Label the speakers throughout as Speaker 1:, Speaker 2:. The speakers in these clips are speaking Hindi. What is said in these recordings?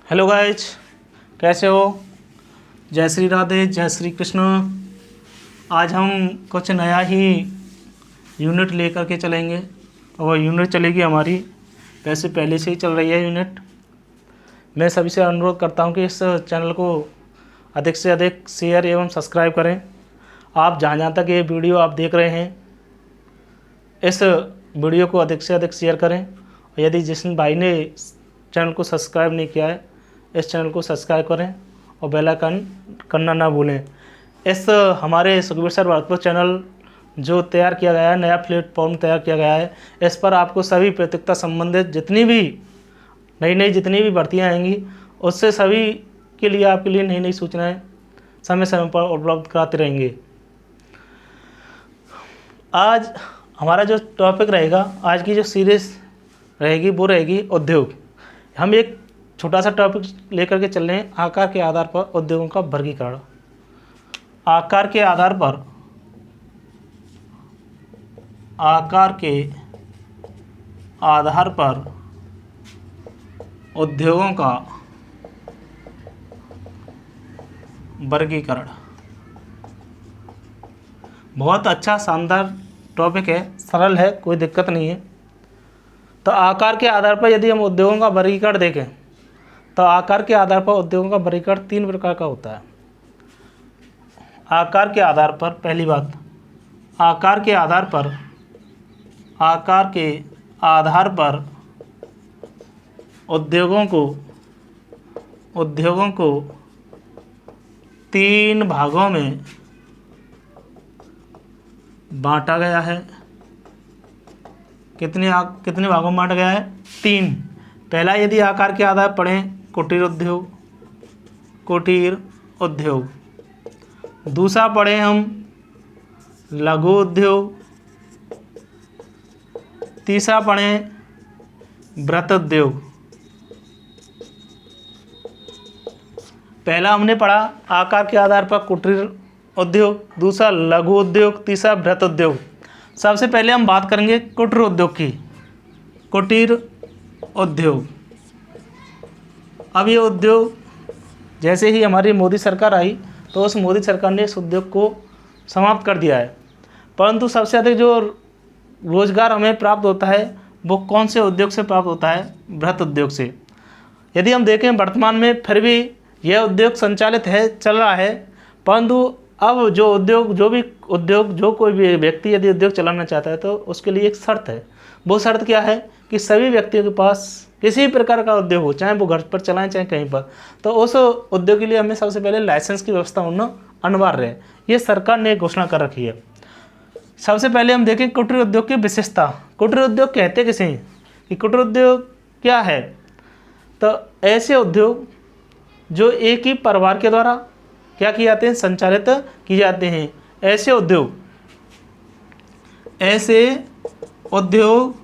Speaker 1: हेलो गाइज, कैसे हो। जय श्री राधे, जय श्री कृष्ण। आज हम कुछ नया ही यूनिट लेकर के चलेंगे और यूनिट चलेगी हमारी, वैसे पहले से ही चल रही है यूनिट। मैं सभी से अनुरोध करता हूं कि इस चैनल को अधिक से अधिक शेयर एवं सब्सक्राइब करें। आप जहां तक ये वीडियो आप देख रहे हैं, इस वीडियो को अधिक से अधिक शेयर करें। और यदि जिस भाई ने चैनल को सब्सक्राइब नहीं किया है, इस चैनल को सब्सक्राइब करें और बेल आइकन करना ना भूलें। इस हमारे सुखबीर सर भरतपुर चैनल जो तैयार किया गया है, नया प्लेटफॉर्म तैयार किया गया है, इस पर आपको सभी प्रतियोगिता संबंधित जितनी भी नई भर्तियां आएंगी, उससे सभी के लिए आपके लिए नई सूचनाएं समय समय पर उपलब्ध कराते रहेंगे। आज हमारा जो टॉपिक रहेगा, आज की जो सीरीज रहेगी वो रहेगी उद्योग। हम एक छोटा सा टॉपिक लेकर के चल रहे हैं, आकार के आधार पर उद्योगों का वर्गीकरण। आकार के आधार पर उद्योगों का वर्गीकरण। बहुत अच्छा शानदार टॉपिक है, सरल है, कोई दिक्कत नहीं है। तो आकार के आधार पर यदि हम उद्योगों का वर्गीकरण देखें, तो आकार के आधार पर उद्योगों का वर्गीकरण 3 प्रकार का होता है। आकार के आधार पर, पहली बात, आकार के आधार पर उद्योगों को 3 भागों में बांटा गया है। कितने भागों में बांटा गया है? 3। पहला यदि आकार के आधार पर पढ़ें, कुटीर उद्योग। दूसरा पढ़ें हम लघु उद्योग। तीसरा पढ़ें वृत्त उद्योग। पहला हमने पढ़ा आकार के आधार पर कुटीर उद्योग, दूसरा लघु उद्योग, तीसरा वृत्त उद्योग। सबसे पहले हम बात करेंगे कुटीर उद्योग की। कुटीर उद्योग, अब ये उद्योग जैसे ही हमारी मोदी सरकार आई, तो उस मोदी सरकार ने इस उद्योग को समाप्त कर दिया है। परंतु सबसे अधिक जो रोजगार हमें प्राप्त होता है वो कौन से उद्योग से प्राप्त होता है? वृत्त उद्योग से। यदि हम देखें वर्तमान में फिर भी यह उद्योग संचालित है, चल रहा है, परंतु अब जो कोई भी व्यक्ति यदि उद्योग चलाना चाहता है तो उसके लिए एक शर्त है। वो शर्त क्या है कि सभी व्यक्तियों के पास किसी भी प्रकार का उद्योग हो, चाहे वो घर पर चलाएं चाहे कहीं पर, तो उस उद्योग के लिए हमें सबसे पहले लाइसेंस की व्यवस्था होना अनिवार्य है। ये सरकार ने घोषणा कर रखी है। सबसे पहले हम देखें कुटीर उद्योग की विशेषता। कुटीर उद्योग कहते किसे हैं, कि कुटीर उद्योग क्या है? तो ऐसे उद्योग जो एक ही परिवार के द्वारा क्या किए जाते हैं? संचालित किए जाते हैं। ऐसे उद्योग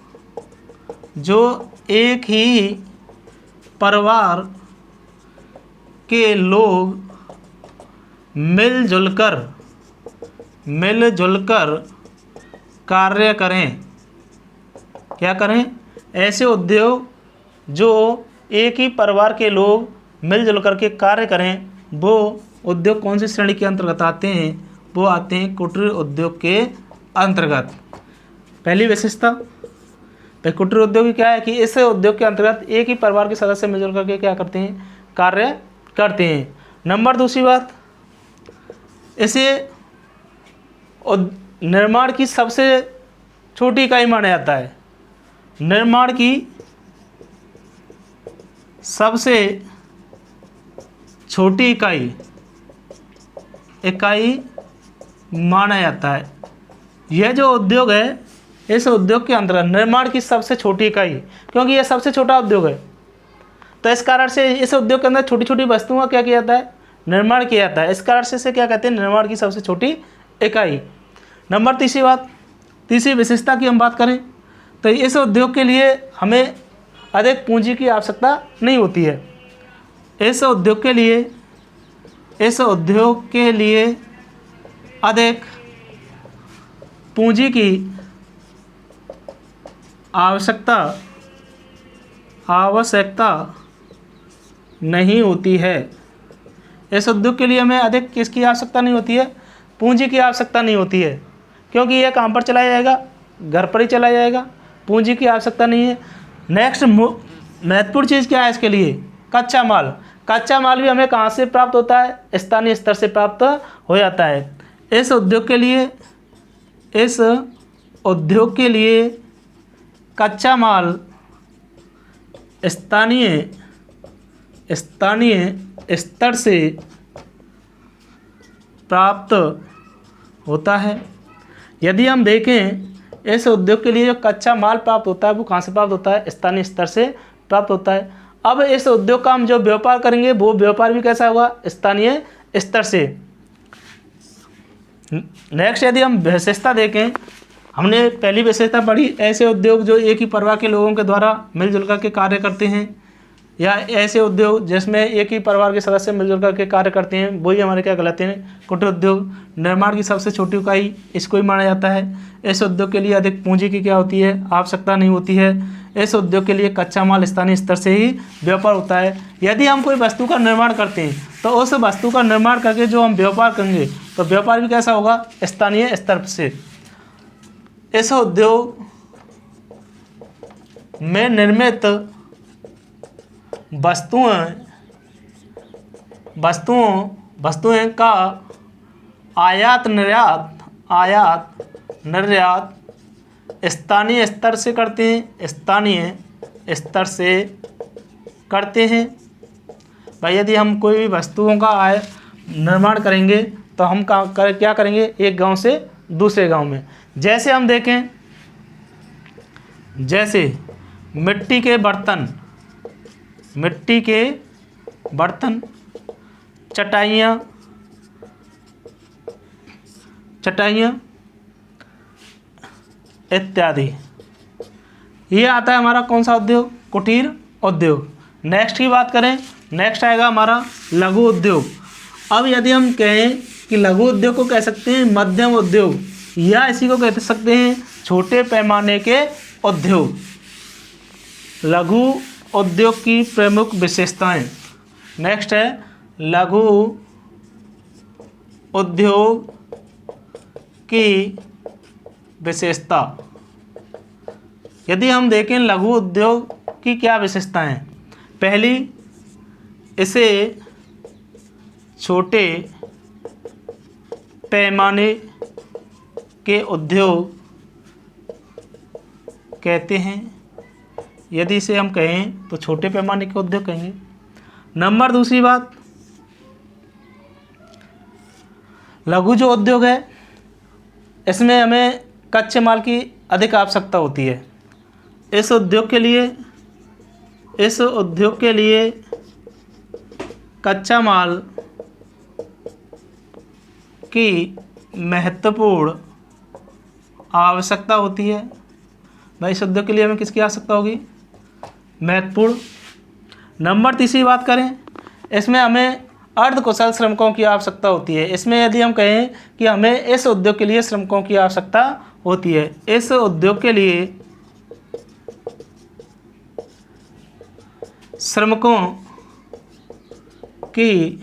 Speaker 1: जो एक ही परिवार के लोग मिलजुल कर कार्य करें। क्या करें? ऐसे उद्योग जो एक ही परिवार के लोग मिलजुल कर के कार्य करें, वो उद्योग कौन सी श्रेणी के अंतर्गत आते हैं? वो आते हैं कुटीर उद्योग के अंतर्गत। पहली विशेषता भाई कुटीर उद्योग क्या है कि इस उद्योग के अंतर्गत एक ही परिवार के सदस्य मिलजुल करके क्या करते हैं? कार्य करते हैं। नंबर दूसरी बात, इसे निर्माण की सबसे छोटी इकाई माना जाता है। निर्माण की सबसे छोटी इकाई माना जाता है। यह जो उद्योग है, इस उद्योग के अंतर्गत निर्माण की सबसे छोटी इकाई, क्योंकि यह सबसे छोटा उद्योग है, तो इस कारण से इस उद्योग के अंदर छोटी छोटी वस्तुओं का क्या किया जाता है? निर्माण किया जाता है। इस कारण से इसे क्या कहते हैं? निर्माण की सबसे छोटी इकाई। नंबर तीसरी बात, तीसरी विशेषता की हम बात करें तो इस उद्योग के लिए हमें अधिक पूंजी की आवश्यकता नहीं होती है। इस उद्योग के लिए अधिक पूंजी की आवश्यकता नहीं होती है। इस उद्योग के लिए हमें अधिक किसकी आवश्यकता नहीं होती है? पूंजी की आवश्यकता नहीं होती है, क्योंकि यह कहाँ पर चलाया जाएगा? घर पर ही चलाया जाएगा, पूंजी की आवश्यकता नहीं है। नेक्स्ट महत्वपूर्ण चीज़ क्या है इसके लिए? कच्चा माल। कच्चा माल भी हमें कहाँ से प्राप्त होता है? स्थानीय स्तर से प्राप्त हो जाता है। इस उद्योग के लिए कच्चा माल स्थानीय स्तर से प्राप्त होता है। यदि हम देखें इस उद्योग के लिए जो कच्चा माल प्राप्त होता है वो कहाँ से प्राप्त होता है? स्थानीय स्तर से प्राप्त होता है। अब इस उद्योग का हम जो व्यापार करेंगे वो व्यापार भी कैसा होगा? स्थानीय स्तर से। नेक्स्ट यदि हम विशेषता देखें, हमने पहली विशेषता पढ़ी, ऐसे उद्योग जो एक ही परिवार के लोगों के द्वारा मिलजुल कर के कार्य करते हैं, या ऐसे उद्योग जिसमें एक ही परिवार के सदस्य मिलजुल कर के कार्य करते हैं, वही हमारे क्या कहलाते हैं? कुटीर उद्योग। निर्माण की सबसे छोटी इकाई इसको ही माना जाता है। इस उद्योग के लिए अधिक पूंजी की क्या होती है? आवश्यकता नहीं होती है। इस उद्योग के लिए कच्चा माल स्थानीय स्तर से ही व्यापार होता है। यदि हम कोई वस्तु का निर्माण करते हैं तो उस वस्तु का निर्माण करके जो हम व्यापार करेंगे तो व्यापार भी कैसा होगा? स्थानीय स्तर से। इस उद्योग में निर्मित वस्तुएं का आयात निर्यात स्थानीय स्तर से करते हैं। भाई यदि हम कोई भी वस्तुओं का निर्माण करेंगे तो हम क्या करेंगे? एक गांव से दूसरे गांव में। जैसे हम देखें, जैसे मिट्टी के बर्तन, चटाइयाँ इत्यादि। ये आता है हमारा कौन सा उद्योग? कुटीर उद्योग। नेक्स्ट की बात करें, नेक्स्ट आएगा हमारा लघु उद्योग। अब यदि हम कहें कि लघु उद्योग को कह सकते हैं मध्यम उद्योग, या इसी को कह सकते हैं छोटे पैमाने के उद्योग। लघु उद्योग की प्रमुख विशेषताएं। नेक्स्ट है लघु उद्योग की विशेषता। यदि हम देखें लघु उद्योग की क्या विशेषताएं? पहली, इसे छोटे पैमाने के उद्योग कहते हैं। यदि इसे हम कहें तो छोटे पैमाने के उद्योग कहेंगे। नंबर दूसरी बात, लघु जो उद्योग है इसमें हमें कच्चे माल की अधिक आवश्यकता होती है। इस उद्योग के लिए कच्चा माल की महत्वपूर्ण आवश्यकता होती है। भाई इस उद्योग के लिए हमें किसकी आवश्यकता होगी? महत्वपूर्ण। नंबर तीसरी बात करें, इसमें हमें अर्धकुशल श्रमिकों की आवश्यकता होती है। इसमें यदि हम कहें कि हमें इस उद्योग के लिए श्रमिकों की आवश्यकता होती है, इस उद्योग के लिए श्रमिकों की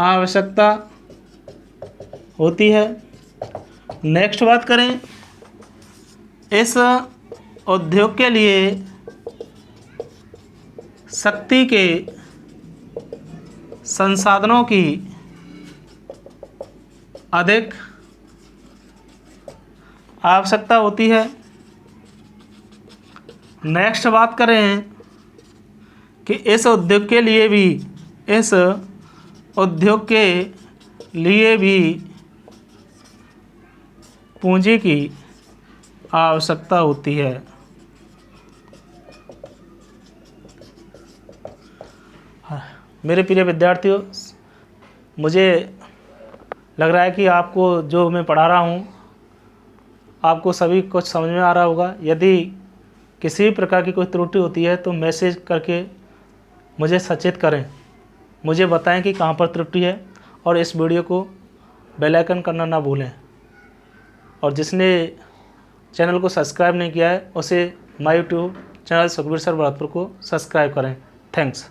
Speaker 1: आवश्यकता होती है। नेक्स्ट बात करें, इस उद्योग के लिए शक्ति के संसाधनों की अधिक आवश्यकता होती है। नेक्स्ट बात करें कि इस उद्योग के लिए भी पूंजी की आवश्यकता होती है। मेरे प्रिय विद्यार्थियों, मुझे लग रहा है कि आपको जो मैं पढ़ा रहा हूँ आपको सभी कुछ समझ में आ रहा होगा। यदि किसी भी प्रकार की कोई त्रुटि होती है तो मैसेज करके मुझे सचेत करें, मुझे बताएं कि कहाँ पर त्रुटि है, और इस वीडियो को बेल आइकन करना ना भूलें। और जिसने चैनल को सब्सक्राइब नहीं किया है उसे my YouTube channel Sukhbir sir Bharatpur को सब्सक्राइब करें। थैंक्स।